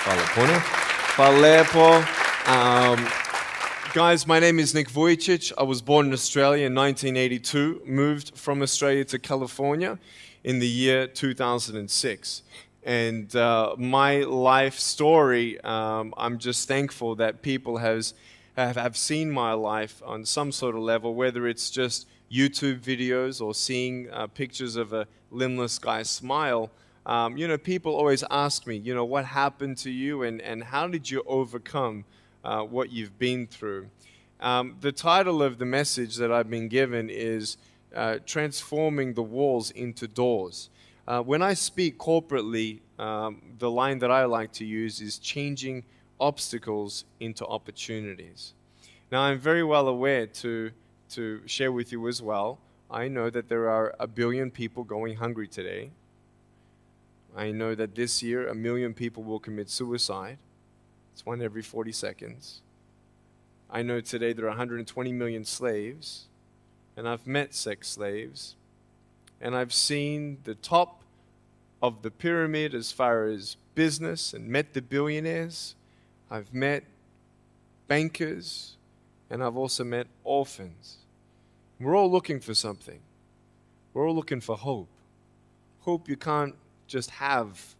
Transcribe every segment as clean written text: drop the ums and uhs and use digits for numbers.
Hvala puno. Guys, my name is Nick Vujicic. I was born in Australia in 1982, moved from Australia to California in the year 2006. And my life story, I'm just thankful that people have seen my life on some sort of level, whether it's just YouTube videos or seeing pictures of a limbless guy smile. People always ask me, what happened to you and how did you overcome what you've been through? The title of the message that I've been given is Transforming the Walls into Doors. When I speak corporately, the line that I like to use is changing obstacles into opportunities. Now, I'm very well aware to share with you as well, I know that there are 1 billion people going hungry today. I know that this year 1 million people will commit suicide. It's 1 every 40 seconds. I know today there are 120 million slaves, and I've met sex slaves, and I've seen the top of the pyramid as far as business and met the billionaires. I've met bankers, and I've also met orphans. We're all looking for something. We're all looking for hope. Hope you can't just have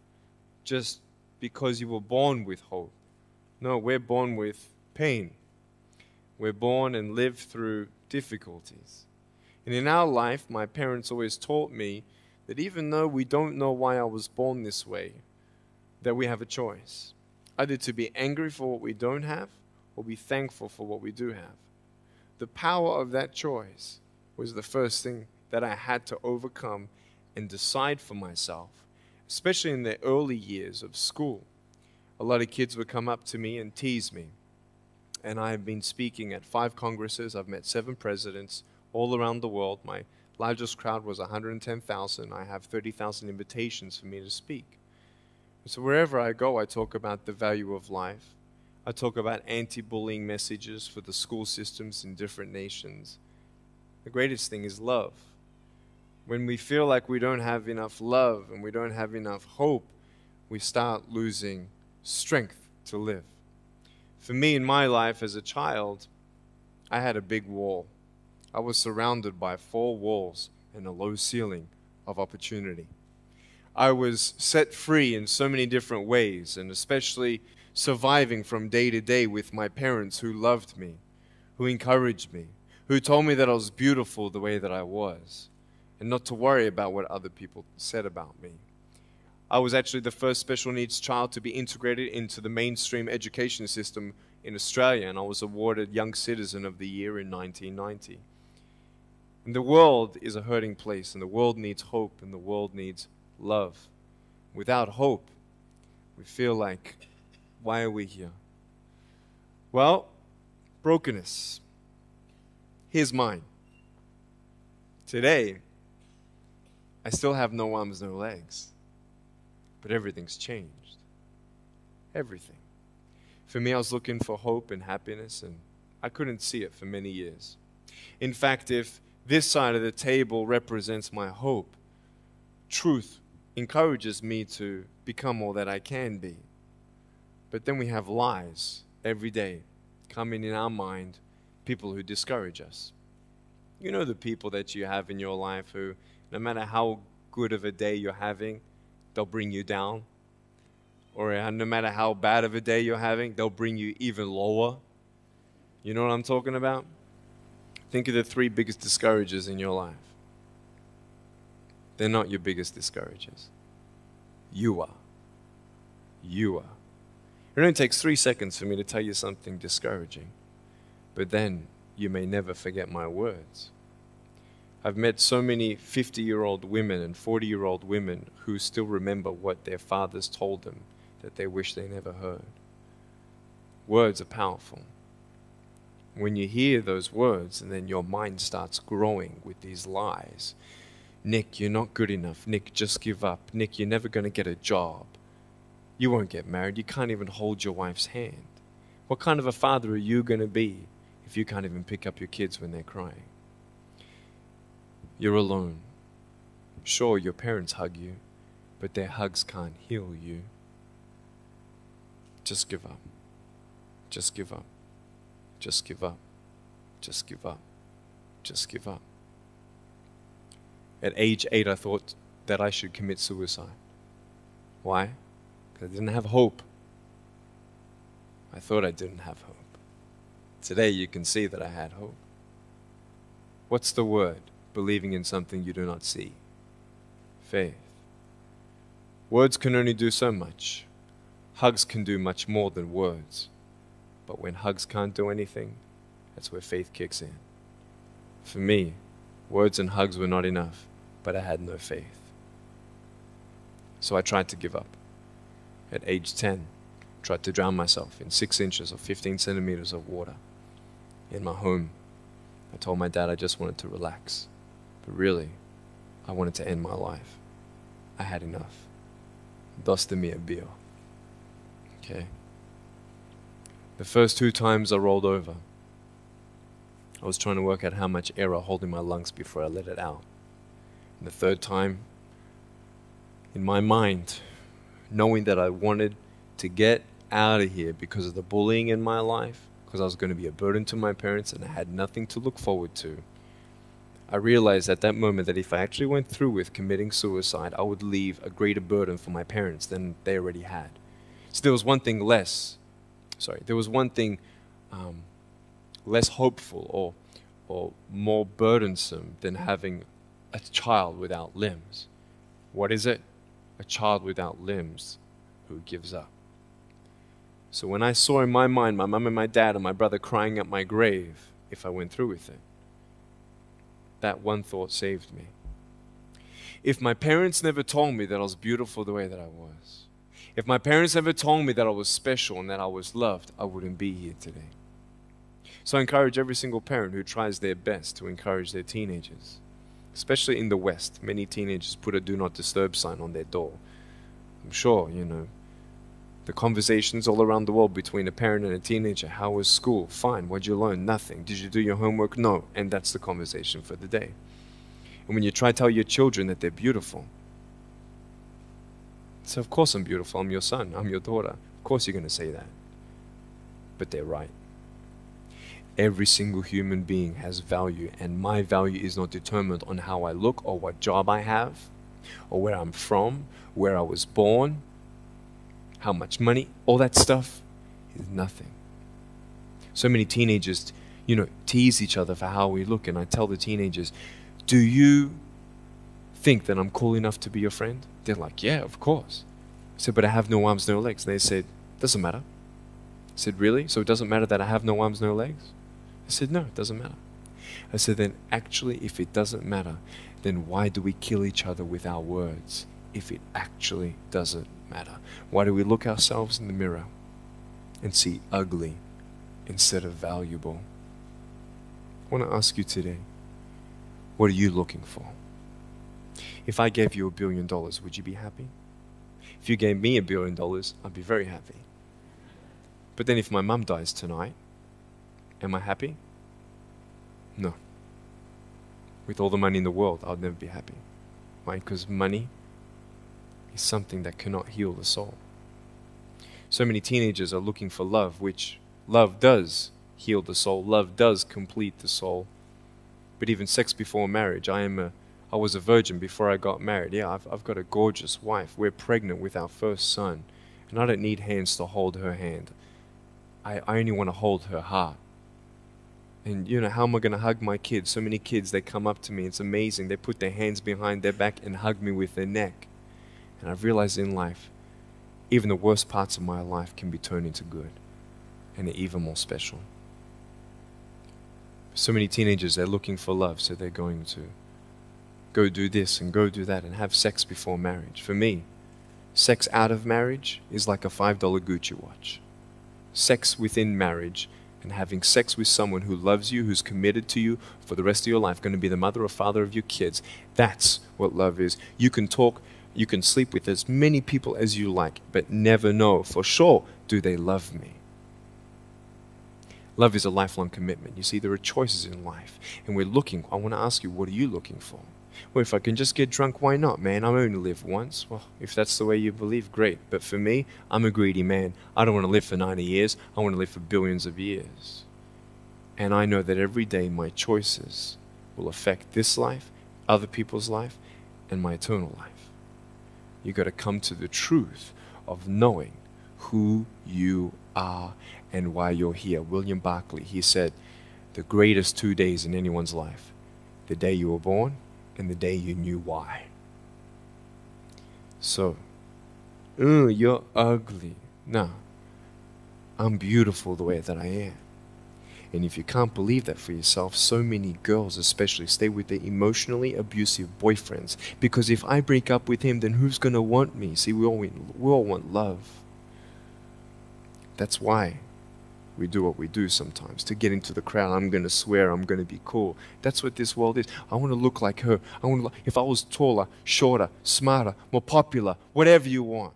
just because you were born with hope. No, we're born with pain. We're born and live through difficulties. And in our life, my parents always taught me that even though we don't know why I was born this way, that we have a choice. Either to be angry for what we don't have, or be thankful for what we do have. The power of that choice was the first thing that I had to overcome and decide for myself, especially in the early years of school. A lot of kids would come up to me and tease me. And I have been speaking at 5 congresses. I've met 7 presidents all around the world. My largest crowd was 110,000. I have 30,000 invitations for me to speak. So wherever I go, I talk about the value of life. I talk about anti-bullying messages for the school systems in different nations. The greatest thing is love. When we feel like we don't have enough love and we don't have enough hope, we start losing strength to live. For me, in my life as a child, I had a big wall. I was surrounded by 4 walls and a low ceiling of opportunity. I was set free in so many different ways, and especially surviving from day to day with my parents who loved me, who encouraged me, who told me that I was beautiful the way that I was, and not to worry about what other people said about me. I was actually the first special needs child to be integrated into the mainstream education system in Australia, and I was awarded Young Citizen of the Year in 1990. And the world is a hurting place, and the world needs hope, and the world needs love. Without hope, we feel like, why are we here? Well, brokenness. Here's mine. Today, I still have no arms, no legs. But everything's changed. Everything. For me, I was looking for hope and happiness, and I couldn't see it for many years. In fact, if this side of the table represents my hope, truth encourages me to become all that I can be. But then we have lies every day coming in our mind, people who discourage us. You know the people that you have in your life who, no matter how good of a day you're having, they'll bring you down. Or no matter how bad of a day you're having, they'll bring you even lower. You know what I'm talking about? Think of the 3 biggest discouragers in your life. They're not your biggest discouragers. You are. You are. It only takes 3 seconds for me to tell you something discouraging, but then you may never forget my words. I've met so many 50-year-old women and 40-year-old women who still remember what their fathers told them that they wish they never heard. Words are powerful. When you hear those words and then your mind starts growing with these lies, Nick, you're not good enough. Nick, just give up. Nick, you're never going to get a job. You won't get married. You can't even hold your wife's hand. What kind of a father are you going to be if you can't even pick up your kids when they're crying? You're alone. Sure, your parents hug you, but their hugs can't heal you. Just give up. Just give up. Just give up. Just give up. Just give up. At age 8, I thought that I should commit suicide. Why? Because I didn't have hope. I thought I didn't have hope. Today you can see that I had hope. What's the word? Believing in something you do not see. Faith. Words can only do so much. Hugs can do much more than words. But when hugs can't do anything, that's where faith kicks in. For me, words and hugs were not enough, but I had no faith. So I tried to give up. At age 10, tried to drown myself in 6 inches or 15 centimeters of water. In my home, I told my dad I just wanted to relax. But really, I wanted to end my life. I had enough. Dosta mi bio. Okay? The first 2 times I rolled over, I was trying to work out how much air I hold in my lungs before I let it out. And the 3rd time, in my mind, knowing that I wanted to get out of here because of the bullying in my life, because I was going to be a burden to my parents and I had nothing to look forward to, I realized at that moment that if I actually went through with committing suicide, I would leave a greater burden for my parents than they already had. So there was one thing less hopeful or more burdensome than having a child without limbs. What is it? A child without limbs who gives up. So when I saw in my mind my mum and my dad and my brother crying at my grave if I went through with it, that one thought saved me. If my parents never told me that I was beautiful the way that I was, if my parents never told me that I was special and that I was loved, I wouldn't be here today. So I encourage every single parent who tries their best to encourage their teenagers. Especially in the West, many teenagers put a do not disturb sign on their door. I'm sure, the conversations all around the world between a parent and a teenager. How was school? Fine. What'd you learn? Nothing. Did you do your homework? No. And that's the conversation for the day. And when you try to tell your children that they're beautiful, so of course I'm beautiful. I'm your son. I'm your daughter. Of course you're going to say that. But they're right. Every single human being has value, and my value is not determined on how I look or what job I have or where I'm from, where I was born, how much money. All that stuff is nothing. So many teenagers, tease each other for how we look, and I tell the teenagers, do you think that I'm cool enough to be your friend? They're like, yeah, of course. I said, but I have no arms, no legs. And they said, doesn't matter. I said, really? So it doesn't matter that I have no arms, no legs? I said, no, it doesn't matter. I said, then actually, if it doesn't matter, then why do we kill each other with our words if it actually doesn't matter? Why do we look ourselves in the mirror and see ugly instead of valuable? I want to ask you today, what are you looking for? If I gave you $1 billion, would you be happy? If you gave me $1 billion, I'd be very happy. But then if my mum dies tonight, am I happy? No. With all the money in the world, I'll never be happy. Why? Because money is something that cannot heal the soul. So many teenagers are looking for love, which love does heal the soul. Love does complete the soul. But even sex before marriage, I was a virgin before I got married. Yeah, I've got a gorgeous wife. We're pregnant with our first son. And I don't need hands to hold her hand. I only want to hold her heart. And how am I going to hug my kids? So many kids, they come up to me. It's amazing. They put their hands behind their back and hug me with their neck. And I've realized in life, even the worst parts of my life can be turned into good. And they're even more special. So many teenagers, they're looking for love. So they're going to go do this and go do that and have sex before marriage. For me, sex out of marriage is like a $5 Gucci watch. Sex within marriage and having sex with someone who loves you, who's committed to you for the rest of your life, going to be the mother or father of your kids. That's what love is. You can talk, you can sleep with as many people as you like, but never know for sure, do they love me? Love is a lifelong commitment. You see, there are choices in life, and we're looking. I want to ask you, what are you looking for? Well, if I can just get drunk, why not, man? I only live once. Well, if that's the way you believe, great. But for me, I'm a greedy man. I don't want to live for 90 years. I want to live for billions of years. And I know that every day my choices will affect this life, other people's life, and my eternal life. You got to come to the truth of knowing who you are and why you're here. William Barclay, he said, the greatest 2 days in anyone's life, the day you were born and the day you knew why. So, you're ugly. No, I'm beautiful the way that I am. And if you can't believe that for yourself, so many girls especially stay with their emotionally abusive boyfriends. Because if I break up with him, then who's going to want me? See, we all want love. That's why we do what we do sometimes. To get into the crowd, I'm going to swear, I'm going to be cool. That's what this world is. I want to look like her. If I was taller, shorter, smarter, more popular, whatever you want.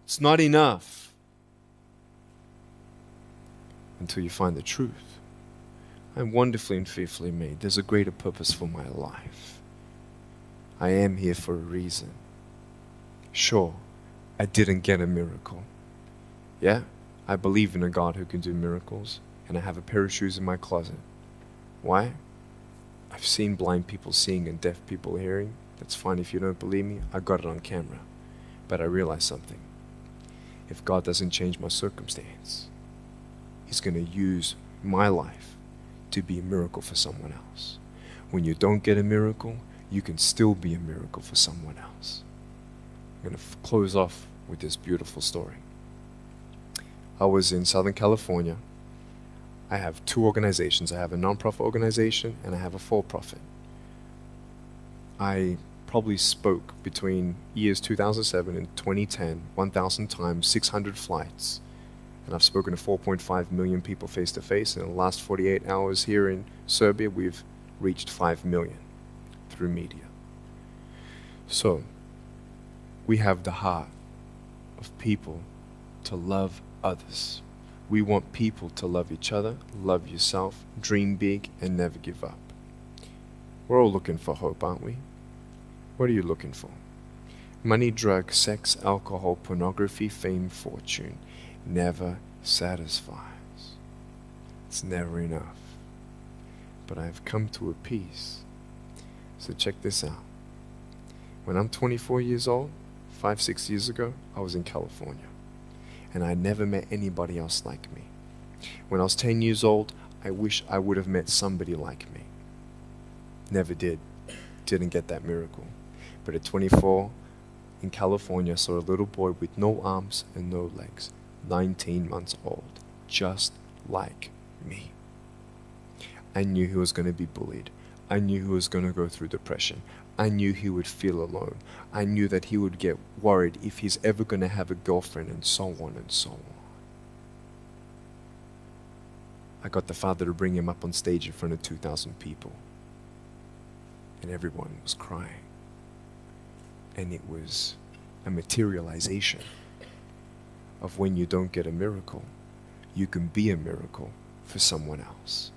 It's not enough until you find the truth. I'm wonderfully and fearfully made. There's a greater purpose for my life. I am here for a reason. Sure, I didn't get a miracle. Yeah, I believe in a God who can do miracles, and I have a pair of shoes in my closet. Why? I've seen blind people seeing and deaf people hearing. That's fine if you don't believe me. I got it on camera. But I realized something. If God doesn't change my circumstance, He's going to use my life to be a miracle for someone else. When you don't get a miracle, you can still be a miracle for someone else. I'm going to close off with this beautiful story. I was in Southern California. I have two organizations. I have a non-profit organization and I have a for-profit. I probably spoke between years 2007 and 2010, 1,000 times, 600 flights. And I've spoken to 4.5 million people face to face. And in the last 48 hours here in Serbia, we've reached 5 million through media. So, we have the heart of people to love others. We want people to love each other, love yourself, dream big, and never give up. We're all looking for hope, aren't we? What are you looking for? Money, drugs, sex, alcohol, pornography, fame, fortune never satisfies. It's never enough. But I've come to a peace. So check this out. When I'm 24 years old, 5-6 years ago, I was in California. And I never met anybody else like me. When I was 10 years old, I wish I would have met somebody like me. Never did. Didn't get that miracle. But at 24, in California, I saw a little boy with no arms and no legs, 19 months old, just like me. I knew he was going to be bullied. I knew he was going to go through depression. I knew he would feel alone. I knew that he would get worried if he's ever going to have a girlfriend, and so on and so on. I got the father to bring him up on stage in front of 2,000 people. And everyone was crying. And it was a materialization of when you don't get a miracle, you can be a miracle for someone else.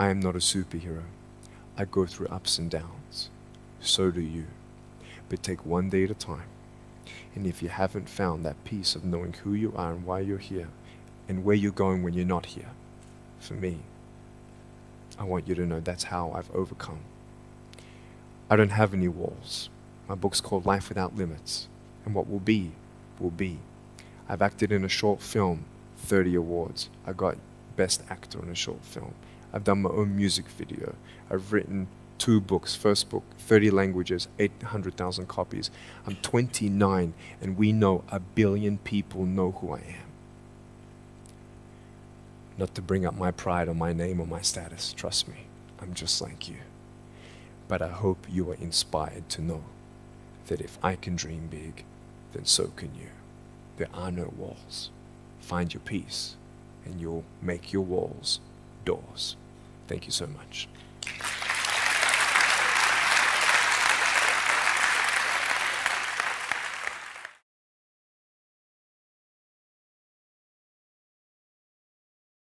I am not a superhero. I go through ups and downs. So do you. But take one day at a time. And if you haven't found that peace of knowing who you are and why you're here, and where you're going when you're not here, for me, I want you to know that's how I've overcome. I don't have any walls. My book's called Life Without Limits. And what will be, will be. I've acted in a short film, 30 awards. I got Best Actor in a short film. I've done my own music video. I've written 2 books. First book, 30 languages, 800,000 copies. I'm 29, and we know 1 billion people know who I am. Not to bring up my pride or my name or my status. Trust me, I'm just like you. But I hope you are inspired to know that if I can dream big, then so can you. There are no walls. Find your peace, and you'll make your walls doors. Thank you so much.